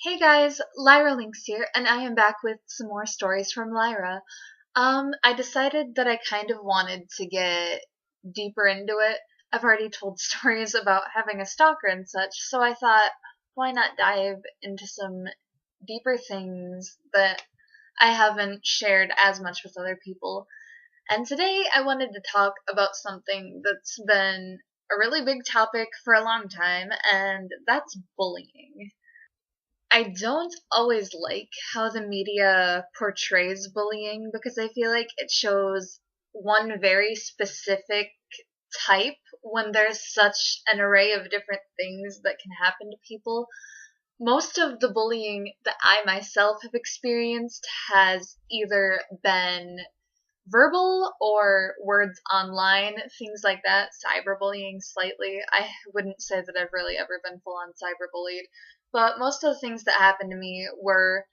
Hey guys, Lyra Linx here, and I am back with some more stories from Lyra. I decided that I kind of wanted to get deeper into it. I've already told stories about having a stalker and such, so I thought, why not dive into some deeper things that I haven't shared as much with other people. And today I wanted to talk about something that's been a really big topic for a long time, and that's bullying. I don't always like how the media portrays bullying because I feel like it shows one very specific type when there's such an array of different things that can happen to people. Most of the bullying that I myself have experienced has either been verbal or words online, things like that, cyberbullying slightly. I wouldn't say that I've really ever been full on cyberbullied, but most of the things that happened to me were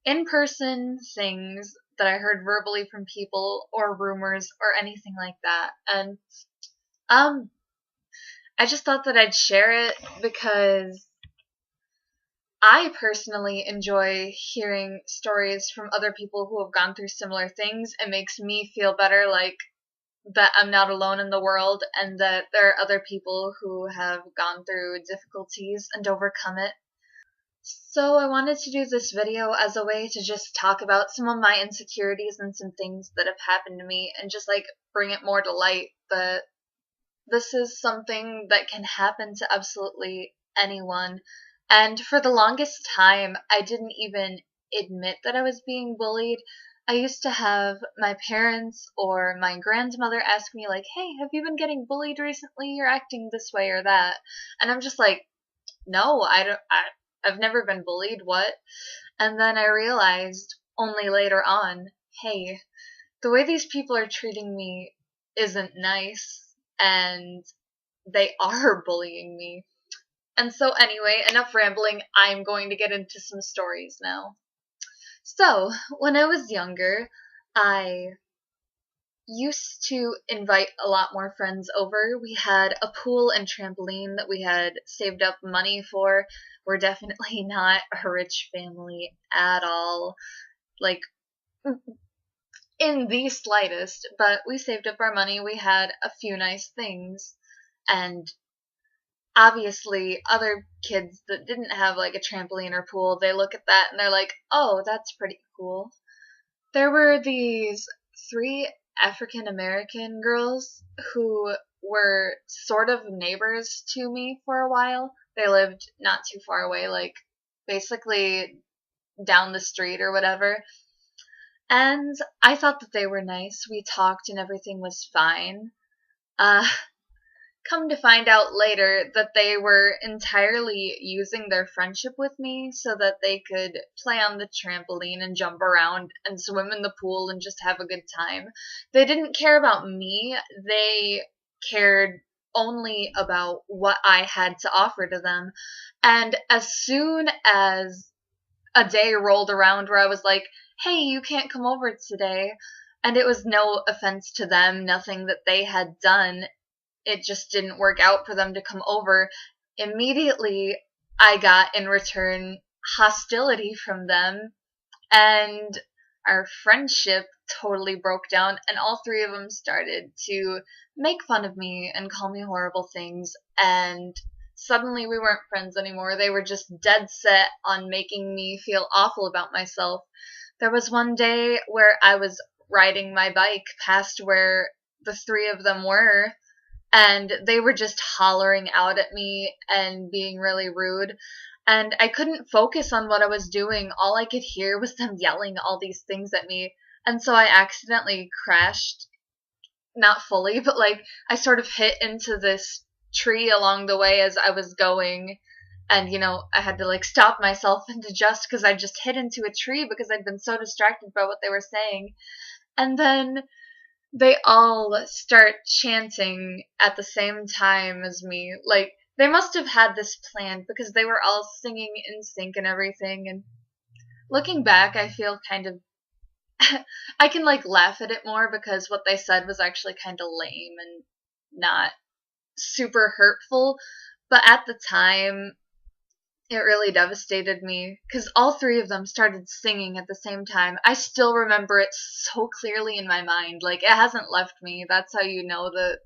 in person things that I heard verbally from people or rumors or anything like that. And um I just thought that I'd share it because I personally enjoy hearing stories from other people who have gone through similar things. It makes me feel better, like that I'm not alone in the world and that there are other people who have gone through difficulties and overcome it. So I wanted to do this video as a way to just talk about some of my insecurities and some things that have happened to me and just like bring it more to light that this is something that can happen to absolutely anyone. And for the longest time, I didn't even admit that I was being bullied. I used to have my parents or my grandmother ask me, like, hey, have you been getting bullied recently? You're acting this way or that. And I'm just like, no, I've never been bullied. What? And then I realized only later on, hey, the way these people are treating me isn't nice and they are bullying me. And so, anyway, enough rambling. I'm going to get into some stories now. So, when I was younger, I used to invite a lot more friends over. We had a pool and trampoline that we had saved up money for. We're definitely not a rich family at all. Like, in the slightest, but we saved up our money. We had a few nice things. And obviously other kids that didn't have like a trampoline or pool, they look at that and they're like, oh, that's pretty cool. There were these three African American girls who were sort of neighbors to me for a while. They lived not too far away, like basically down the street or whatever. And I thought that they were nice. We talked and everything was fine. Uh, Come to find out later that they were entirely using their friendship with me so that they could play on the trampoline and jump around and swim in the pool and just have a good time. They didn't care about me. They cared only about what I had to offer to them. And as soon as a day rolled around where I was like, hey, you can't come over today, and it was no offense to them, nothing that they had done, it just didn't work out for them to come over, immediately I got in return hostility from them, and our friendship totally broke down, and all three of them started to make fun of me and call me horrible things, and suddenly we weren't friends anymore. They were just dead set on making me feel awful about myself. There was one day where I was riding my bike past where the three of them were, and they were just hollering out at me and being really rude. And I couldn't focus on what I was doing. All I could hear was them yelling all these things at me. And so I accidentally crashed. Not fully, but like I sort of hit into this tree along the way as I was going. And, I had to like stop myself and adjust because I just hit into a tree because I'd been so distracted by what they were saying. And then they all start chanting at the same time as me. Like, they must have had this planned because they were all singing in sync and everything. And looking back, I feel kind of. I can, like, laugh at it more because what they said was actually kind of lame and not super hurtful. But at the time, It really devastated me because all three of them started singing at the same time. I still remember it so clearly in my mind. Like, it hasn't left me. That's how you know that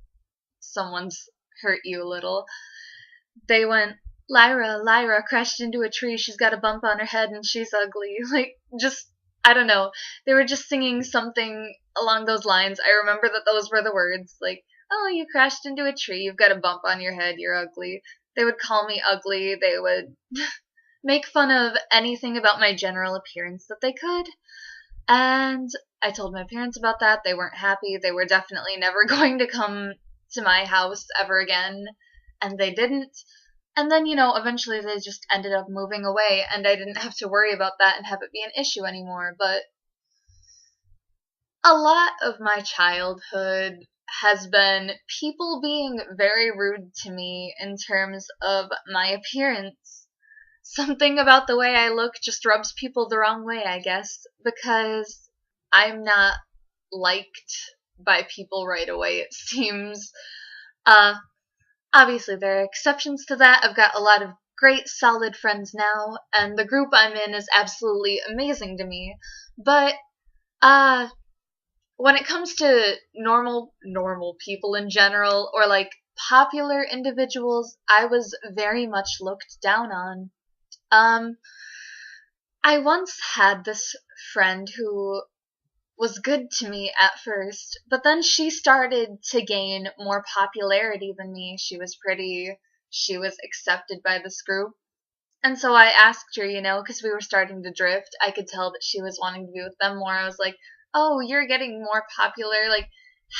someone's hurt you a little. They went, Lyra, Lyra crashed into a tree. She's got a bump on her head and she's ugly. Like, just, I don't know. They were just singing something along those lines. I remember that those were the words. Like, oh, you crashed into a tree. You've got a bump on your head. You're ugly. They would call me ugly. They would make fun of anything about my general appearance that they could. And I told my parents about that. They weren't happy. They were definitely never going to come to my house ever again. And they didn't. And then, eventually they just ended up moving away, and I didn't have to worry about that and have it be an issue anymore. But a lot of my childhood has been people being very rude to me in terms of my appearance. Something about the way I look just rubs people the wrong way, I guess, because I'm not liked by people right away, it seems. Obviously, there are exceptions to that. I've got a lot of great, solid friends now, and the group I'm in is absolutely amazing to me. But, when it comes to normal people in general, or like popular individuals, I was very much looked down on. I once had this friend who was good to me at first, but then she started to gain more popularity than me. She was pretty, she was accepted by this group. And so I asked her, because we were starting to drift. I could tell that she was wanting to be with them more. I was like, oh, you're getting more popular. Like,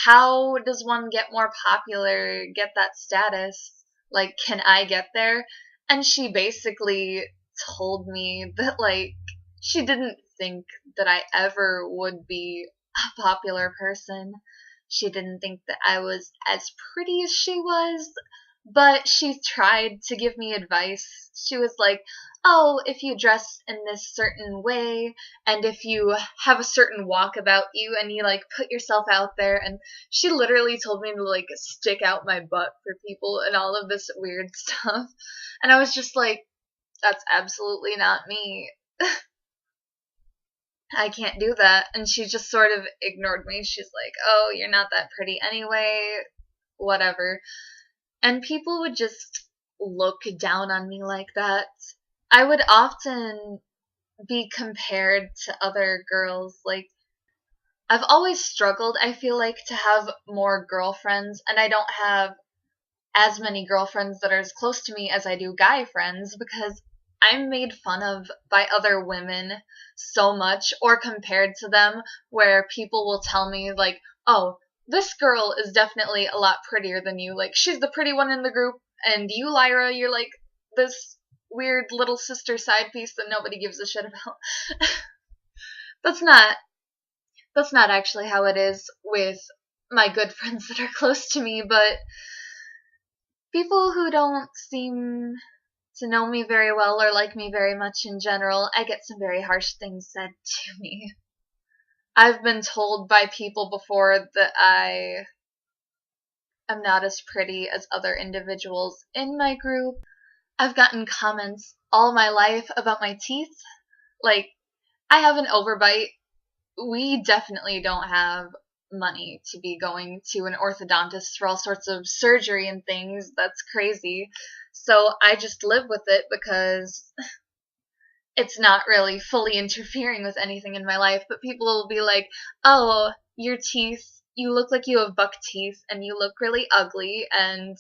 how does one get more popular, get that status? Like, can I get there? And she basically told me that, like, she didn't think that I ever would be a popular person. She didn't think that I was as pretty as she was, but she tried to give me advice. She was like, oh, if you dress in this certain way, and if you have a certain walk about you, and you, like, put yourself out there, and she literally told me to, like, stick out my butt for people and all of this weird stuff. And I was just like, that's absolutely not me. I can't do that. And she just sort of ignored me. She's like, oh, you're not that pretty anyway, whatever. And people would just look down on me like that. I would often be compared to other girls. Like, I've always struggled, I feel like, to have more girlfriends, and I don't have as many girlfriends that are as close to me as I do guy friends, because I'm made fun of by other women so much, or compared to them, where people will tell me, like, oh, this girl is definitely a lot prettier than you. Like, she's the pretty one in the group, and you, Lyra, you're like this weird little sister side piece that nobody gives a shit about. That's not actually how it is with my good friends that are close to me, but people who don't seem to know me very well or like me very much in general, I get some very harsh things said to me. I've been told by people before that I am not as pretty as other individuals in my group. I've gotten comments all my life about my teeth. Like, I have an overbite. We definitely don't have money to be going to an orthodontist for all sorts of surgery and things. That's crazy. So I just live with it because it's not really fully interfering with anything in my life. But people will be like, oh, your teeth, you look like you have buck teeth and you look really ugly. And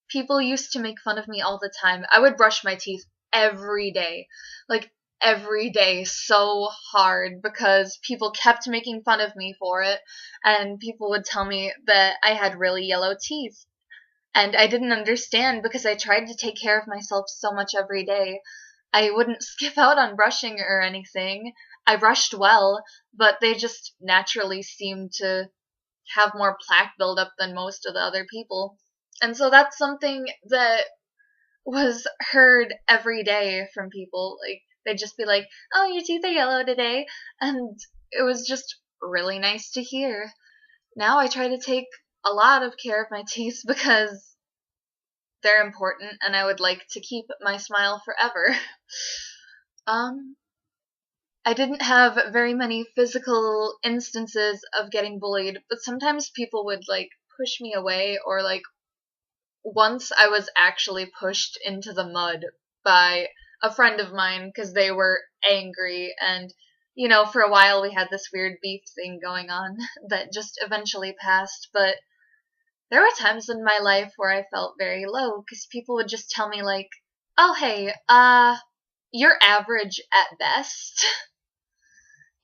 people used to make fun of me all the time. I would brush my teeth every day. Like, every day, so hard, because people kept making fun of me for it, and people would tell me that I had really yellow teeth. And I didn't understand, because I tried to take care of myself so much every day. I wouldn't skip out on brushing or anything. I brushed well, but they just naturally seemed to have more plaque buildup than most of the other people. And so that's something that was heard every day from people. Like, they'd just be like, oh, your teeth are yellow today. And it was just really nice to hear. Now I try to take a lot of care of my teeth because they're important and I would like to keep my smile forever. I didn't have very many physical instances of getting bullied, but sometimes people would like push me away, or like once I was actually pushed into the mud by a friend of mine because they were angry, and you know, for a while we had this weird beef thing going on that just eventually passed. But there were times in my life where I felt very low because people would just tell me like, "Oh, hey, you're average at best."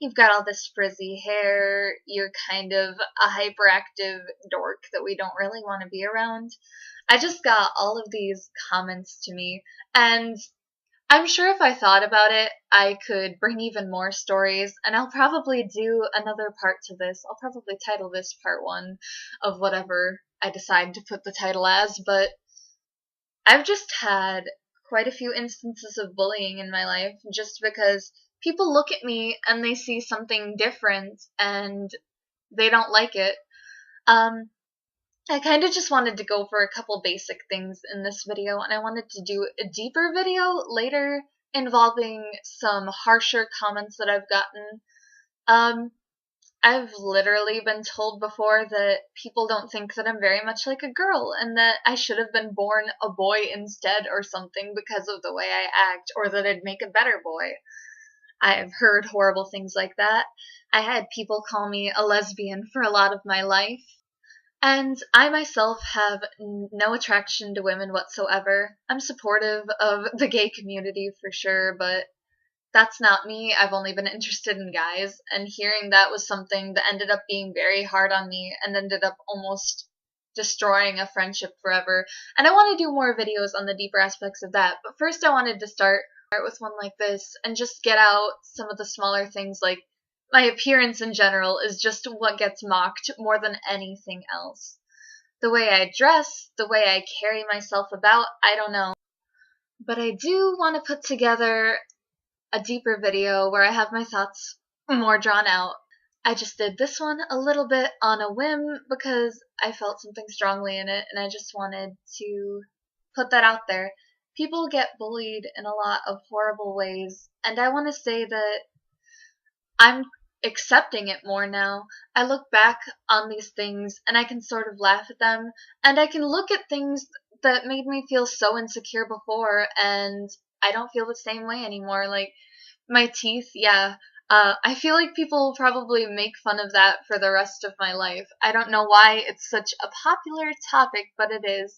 You've got all this frizzy hair, you're kind of a hyperactive dork that we don't really want to be around. I just got all of these comments to me, and I'm sure if I thought about it, I could bring even more stories, and I'll probably do another part to this. I'll probably title this part 1 of whatever I decide to put the title as, but I've just had quite a few instances of bullying in my life just because people look at me and they see something different and they don't like it. I kind of just wanted to go for a couple basic things in this video, and I wanted to do a deeper video later involving some harsher comments that I've gotten. I've literally been told before that people don't think that I'm very much like a girl and that I should have been born a boy instead or something because of the way I act, or that I'd make a better boy. I've heard horrible things like that. I had people call me a lesbian for a lot of my life. And I myself have no attraction to women whatsoever. I'm supportive of the gay community for sure, but that's not me. I've only been interested in guys, and hearing that was something that ended up being very hard on me and ended up almost destroying a friendship forever. And I want to do more videos on the deeper aspects of that, but first I wanted to start with one like this and just get out some of the smaller things. Like, my appearance in general is just what gets mocked more than anything else. The way I dress, the way I carry myself about, I don't know. But I do want to put together a deeper video where I have my thoughts more drawn out. I just did this one a little bit on a whim because I felt something strongly in it, and I just wanted to put that out there. People get bullied in a lot of horrible ways, and I want to say that I'm accepting it more now. I look back on these things and I can sort of laugh at them, and I can look at things that made me feel so insecure before, and I don't feel the same way anymore. Like, my teeth, yeah. I feel like people will probably make fun of that for the rest of my life. I don't know why it's such a popular topic, but it is.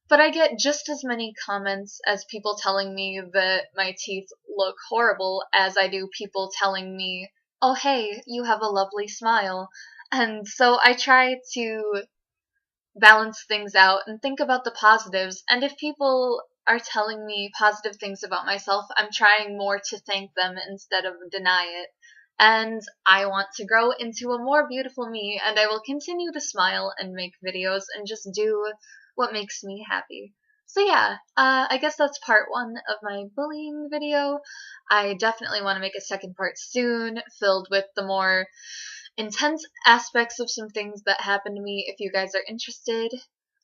But I get just as many comments as people telling me that my teeth look horrible as I do people telling me, "Oh, hey, you have a lovely smile." And so I try to balance things out and think about the positives. And if people are telling me positive things about myself, I'm trying more to thank them instead of deny it. And I want to grow into a more beautiful me, and I will continue to smile and make videos and just do what makes me happy. So yeah, I guess that's part 1 of my bullying video. I definitely want to make a second part soon, filled with the more intense aspects of some things that happened to me. If you guys are interested,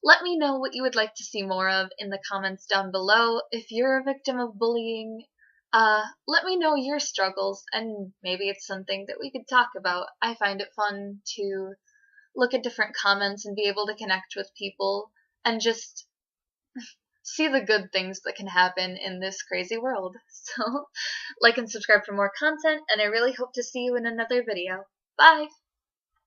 let me know what you would like to see more of in the comments down below. If you're a victim of bullying, let me know your struggles, and maybe it's something that we could talk about. I find it fun to look at different comments and be able to connect with people and just see the good things that can happen in this crazy world. So, like and subscribe for more content, and I really hope to see you in another video. Bye!